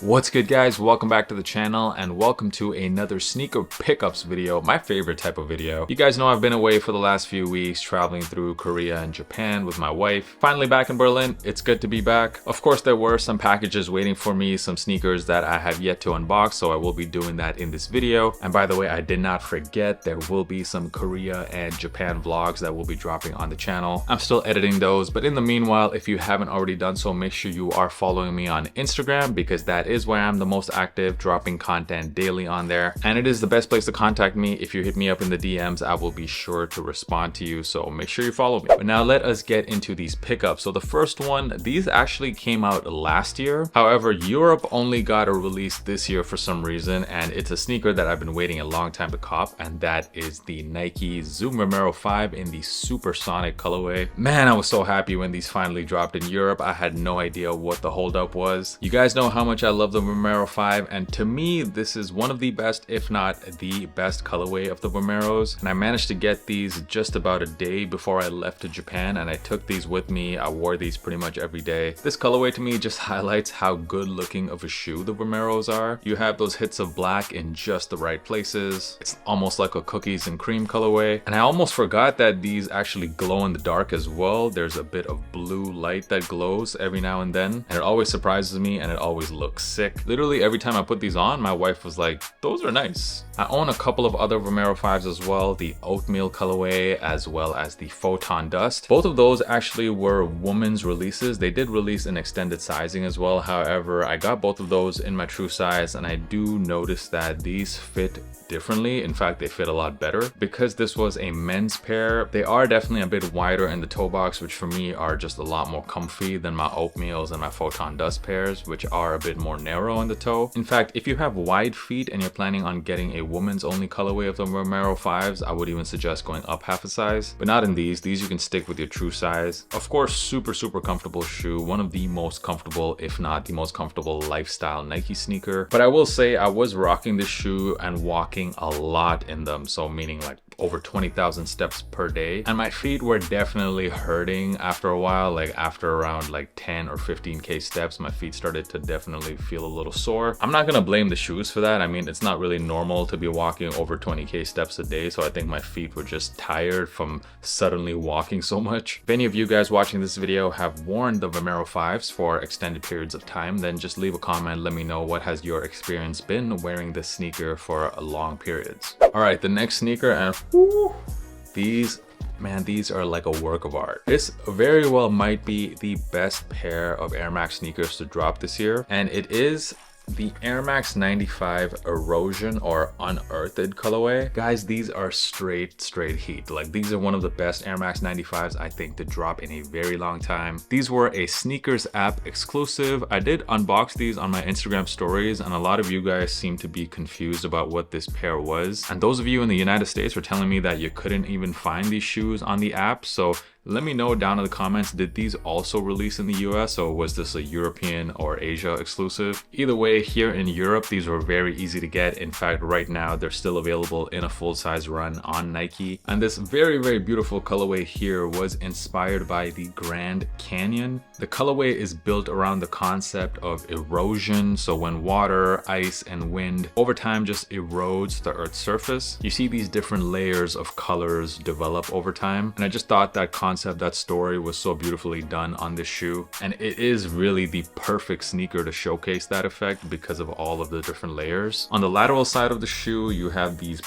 What's good, guys? Welcome back to the channel and welcome to another sneaker pickups video, my favorite type of video. You guys know I've been away for the last few weeks traveling through Korea and Japan with my wife. Finally back in Berlin. It's good to be back. Of course, there were some packages waiting for me, some sneakers that I have yet to unbox, so I will be doing that in this video. And by the way, I did not forget, there will be some Korea and Japan vlogs that will be dropping on the channel. I'm still editing those, but in the meanwhile, if you haven't already done so, make sure you are following me on Instagram because that is where I'm the most active, dropping content daily on there. And it is the best place to contact me. If you hit me up in the DMs, I will be sure to respond to you. So make sure you follow me. But now let us get into these pickups. So the first one, these actually came out last year. However, Europe only got a release this year for some reason. And it's a sneaker that I've been waiting a long time to cop. And that is the Nike Zoom Vomero 5 in the supersonic colorway. Man, I was so happy when these finally dropped in Europe. I had no idea what the holdup was. You guys know how much I love the Vomero 5, and to me this is one of the best, if not the best colorway of the Vomeros. And I managed to get these just about a day before I left to Japan, and I took these with me. I wore these pretty much every day. This colorway to me just highlights how good looking of a shoe the Vomeros are. You have those hits of black in just the right places. It's almost like a cookies and cream colorway, and I almost forgot that these actually glow in the dark as well. There's a bit of blue light that glows every now and then, and it always surprises me and it always looks sick. Literally every time I put these on, my wife was like, those are nice. I own a couple of other Vomero 5s as well, the oatmeal colorway as well as the photon dust. Both of those actually were women's releases. They did release in extended sizing as well. However, I got both of those in my true size, and I do notice that these fit differently. In fact, they fit a lot better. Because this was a men's pair, they are definitely a bit wider in the toe box, which for me are just a lot more comfy than my oatmeals and my photon dust pairs, which are a bit more narrow in the toe. In fact, if you have wide feet and you're planning on getting a woman's only colorway of the Vomero 5s, I would even suggest going up half a size, but not in these. These you can stick with your true size. Of course, super comfortable shoe, one of the most comfortable, if not the most comfortable lifestyle Nike sneaker. But I will say I was rocking this shoe and walking a lot in them, so meaning like over 20,000 steps per day, and my feet were definitely hurting after a while. Like after around like 10 or 15k steps, my feet started to definitely feel a little sore. I'm not gonna blame the shoes for that. I mean, it's not really normal to be walking over 20k steps a day, so I think my feet were just tired from suddenly walking so much. If any of you guys watching this video have worn the Vomero 5s for extended periods of time, then just leave a comment, let me know what has your experience been wearing this sneaker for long periods. All right, the next sneaker, and these are like a work of art. This very well might be the best pair of Air Max sneakers to drop this year, and it is the Air Max 95 Erosion or Unearthed colorway. Guys, these are straight heat. Like, these are one of the best Air Max 95s I think to drop in a very long time. These were a sneakers app exclusive. I did unbox these on my Instagram stories, and a lot of you guys seem to be confused about what this pair was. And those of you in the United States were telling me that you couldn't even find these shoes on the app. So let me know down in the comments, did these also release in the US, or was this a European or Asia exclusive? Either way, here in Europe, these were very easy to get. In fact, right now, they're still available in a full-size run on Nike. And this very beautiful colorway here was inspired by the Grand Canyon. The colorway is built around the concept of erosion. So when water, ice, and wind over time just erodes the Earth's surface, you see these different layers of colors develop over time. And I just thought that that story was so beautifully done on this shoe, and it is really the perfect sneaker to showcase that effect because of all of the different layers. On the lateral side of the shoe, you have these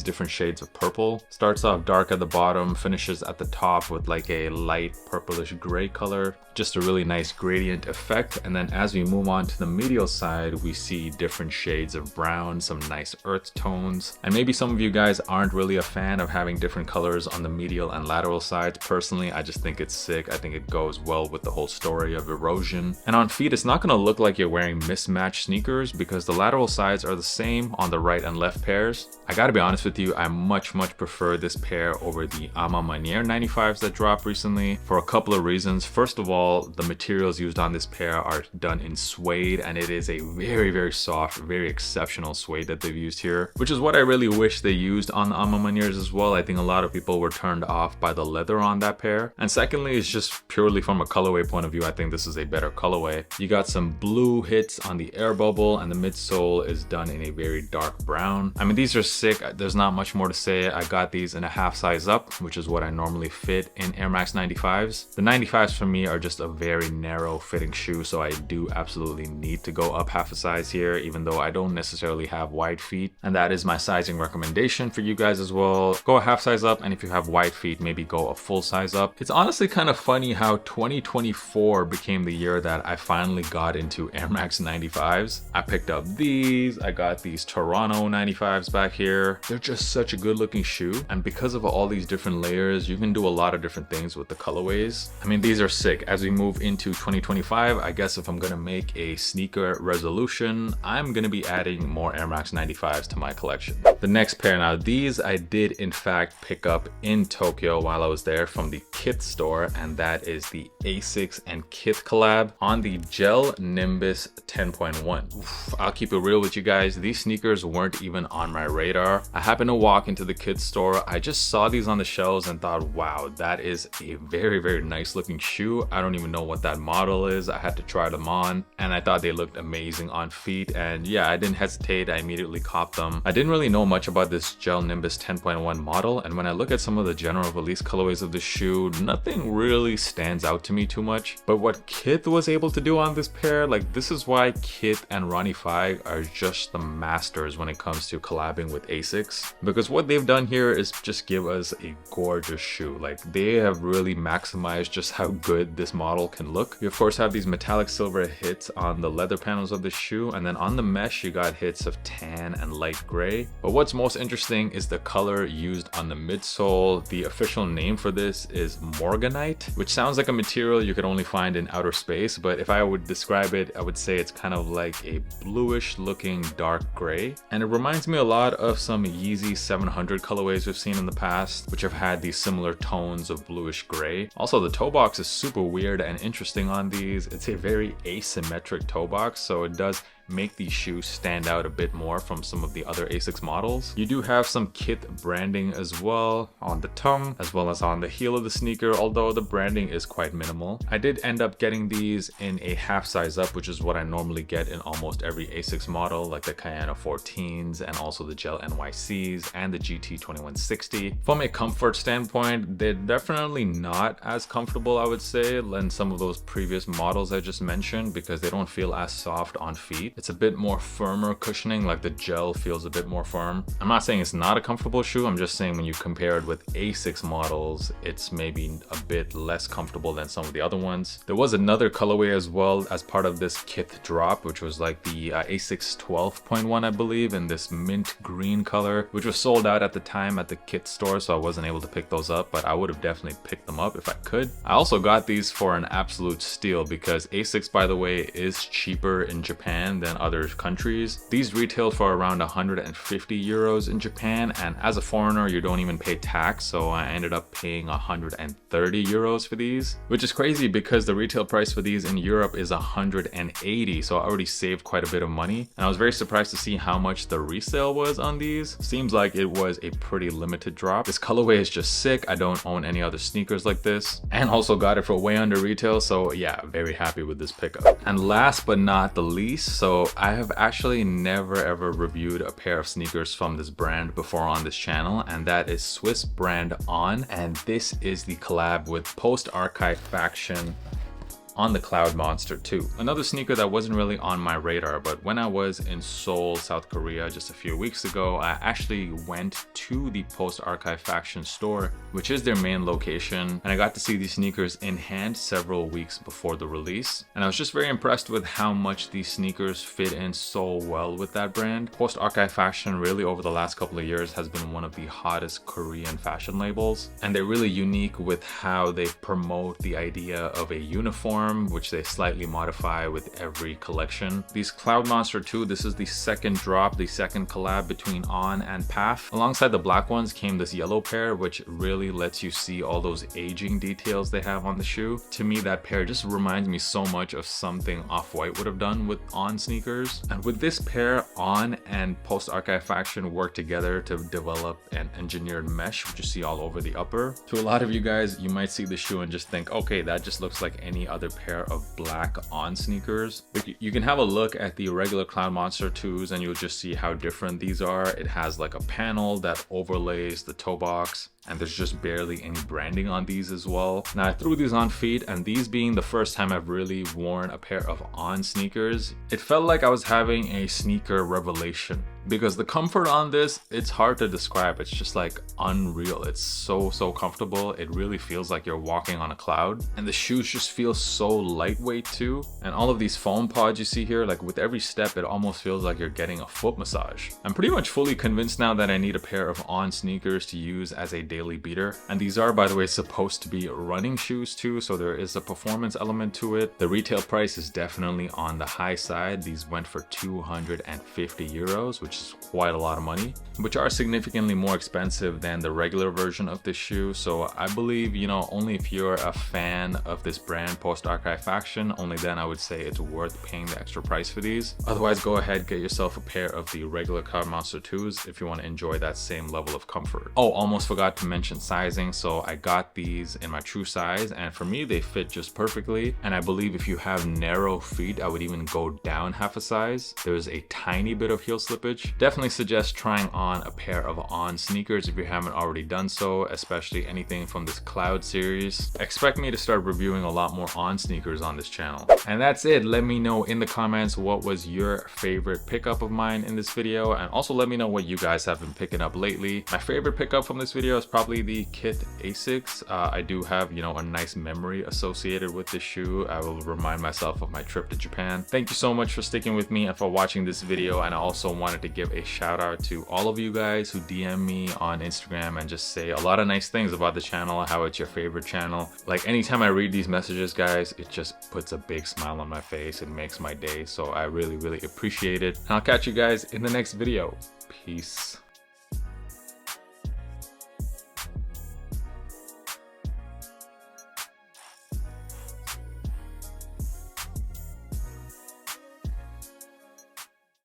different shades of purple. Starts off dark at the bottom, finishes at the top with like a light purplish gray color. Just a really nice gradient effect. And then as we move on to the medial side, we see different shades of brown, some nice earth tones. And maybe some of you guys aren't really a fan of having different colors on the medial and lateral sides. Personally, I just think it's sick. I think it goes well with the whole story of erosion. And on feet, it's not gonna look like you're wearing mismatched sneakers because the lateral sides are the same on the right and left pairs. I gotta be honest with you, I much prefer this pair over the A Ma Maniére 95s that dropped recently for a couple of reasons. First of all, the materials used on this pair are done in suede, and it is a very soft, very exceptional suede that they've used here, which is what I really wish they used on the A Ma Maniéres as well. I think a lot of people were turned off by the leather on that pair. And secondly, it's just purely from a colorway point of view, I think this is a better colorway. You got some blue hits on the air bubble, and the midsole is done in a very dark brown. I mean, these are sick. There's not much more to say. I got these in a half size up, which is what I normally fit in Air Max 95s. The 95s for me are just a very narrow fitting shoe, so I do absolutely need to go up half a size here, even though I don't necessarily have wide feet. And that is my sizing recommendation for you guys as well. Go a half size up, and if you have wide feet, maybe go a full size up. It's honestly kind of funny how 2024 became the year that I finally got into Air Max 95s. I picked up these, I got these Toronto 95s back here. They're just such a good looking shoe, and because of all these different layers, you can do a lot of different things with the colorways. I mean, these are sick. As we move into 2025, I guess if I'm gonna make a sneaker resolution, I'm gonna be adding more Air Max 95s to my collection. The next pair, now these I did in fact pick up in Tokyo while I was there from the Kith store, and that is the Asics and Kith collab on the Gel Nimbus 10.1. I'll keep it real with you guys, these sneakers weren't even on my radar. I happened to walk into the Kith store, I just saw these on the shelves and thought, wow, that is a very, very nice looking shoe. I don't even know what that model is. I had to try them on, and I thought they looked amazing on feet, and yeah, I didn't hesitate. I immediately copped them. I didn't really know much about this Gel Nimbus 10.1 model, and when I look at some of the general release colorways of the shoe, nothing really stands out to me too much. But what Kith was able to do on this pair, like, this is why Kith and Ronnie Fieg are just the masters when it comes to collabing with Asics, because what they've done here is just give us a gorgeous shoe. Like, they have really maximized just how good this model can look. You of course have these metallic silver hits on the leather panels of the shoe, and then on the mesh you got hits of tan and light gray. But what's most interesting is the color used on the midsole. The official name for this is Morganite, which sounds like a material you could only find in outer space, but if I would describe it, I would say it's kind of like a bluish looking dark gray. And it reminds me a lot of some Yeezy 700 colorways we've seen in the past, which have had these similar tones of bluish gray. Also, the toe box is super weird and interesting on these. It's a very asymmetric toe box, so it does make these shoes stand out a bit more from some of the other Asics models. You do have some Kith branding as well on the tongue as well as on the heel of the sneaker, although the branding is quite minimal. I did end up getting these in a half size up, which is what I normally get in almost every Asics model, like the Kayana 14s and also the Gel NYCs and the GT 2160. From a comfort standpoint, they're definitely not as comfortable, I would say, than some of those previous models I just mentioned, because they don't feel as soft on feet. It's a bit more firmer cushioning, like the gel feels a bit more firm. I'm not saying it's not a comfortable shoe, I'm just saying when you compare it with Asics models, it's maybe a bit less comfortable than some of the other ones. There was another colorway as well as part of this Kith drop, which was like the Asics 12.1, I believe, in this mint green color, which was sold out at the time at the Kith store, so I wasn't able to pick those up, but I would have definitely picked them up if I could. I also got these for an absolute steal because Asics, by the way, is cheaper in Japan than other countries. These retail for around 150 euros in Japan, and as a foreigner you don't even pay tax, so I ended up paying 130 euros for these, which is crazy because the retail price for these in Europe is 180, so I already saved quite a bit of money. And I was very surprised to see how much the resale was on these. Seems like it was a pretty limited drop. This colorway is just sick. I don't own any other sneakers like this, and also got it for way under retail, so yeah, very happy with this pickup. And last but not the least, so I have actually never ever reviewed a pair of sneakers from this brand before on this channel, and that is Swiss brand On, and this is the collab with Post Archive Faction on the Cloud Monster 2. Another sneaker that wasn't really on my radar, but when I was in Seoul, South Korea just a few weeks ago, I actually went to the Post Archive Faction store, which is their main location, and I got to see these sneakers in hand several weeks before the release. And I was just very impressed with how much these sneakers fit in so well with that brand. Post Archive Faction really over the last couple of years has been one of the hottest Korean fashion labels, and they're really unique with how they promote the idea of a uniform platform, which they slightly modify with every collection. These Cloud Monster 2, this is the second drop, the second collab between On and PAF. Alongside the black ones came this yellow pair, which really lets you see all those aging details they have on the shoe. To me, that pair just reminds me so much of something Off-White would have done with On sneakers. And with this pair, On and Post Archive Faction worked together to develop an engineered mesh, which you see all over the upper. To a lot of you guys, you might see the shoe and just think, okay, that just looks like any other pair of black On sneakers. But you can have a look at the regular Cloud Monster 2s and you'll just see how different these are. It has like a panel that overlays the toe box, and there's just barely any branding on these as well. Now I threw these on feet, and these being the first time I've really worn a pair of On sneakers, it felt like I was having a sneaker revelation. Because the comfort on this, it's hard to describe. It's just like unreal. It's so comfortable. It really feels like you're walking on a cloud. And the shoes just feel so lightweight too. And all of these foam pods you see here, like with every step, it almost feels like you're getting a foot massage. I'm pretty much fully convinced now that I need a pair of On sneakers to use as a daily beater. And these are, by the way, supposed to be running shoes too, so there is a performance element to it. The retail price is definitely on the high side. These went for 250 euros, which is quite a lot of money, which are significantly more expensive than the regular version of this shoe. So I believe, you know, only if you're a fan of this brand, Post Archive Faction, only then I would say it's worth paying the extra price for these. Otherwise, go ahead, get yourself a pair of the regular Cloud Monster 2s if you want to enjoy that same level of comfort. Oh, almost forgot to mention sizing. So I got these in my true size, and for me, they fit just perfectly. And I believe if you have narrow feet, I would even go down half a size. There's a tiny bit of heel slippage. Definitely suggest trying on a pair of On sneakers if you haven't already done so, especially anything from this Cloud series. Expect me to start reviewing a lot more On sneakers on this channel. And that's it. Let me know in the comments what was your favorite pickup of mine in this video, and also let me know what you guys have been picking up lately. My favorite pickup from this video is probably the Kith Asics. I do have, you know, a nice memory associated with this shoe. I will remind myself of my trip to Japan. Thank you so much for sticking with me and for watching this video, and I also wanted to give a shout out to all of you guys who DM me on Instagram and just say a lot of nice things about the channel, how it's your favorite channel. Like anytime I read these messages, guys, it just puts a big smile on my face. It makes my day. So I really appreciate it. And I'll catch you guys in the next video. Peace.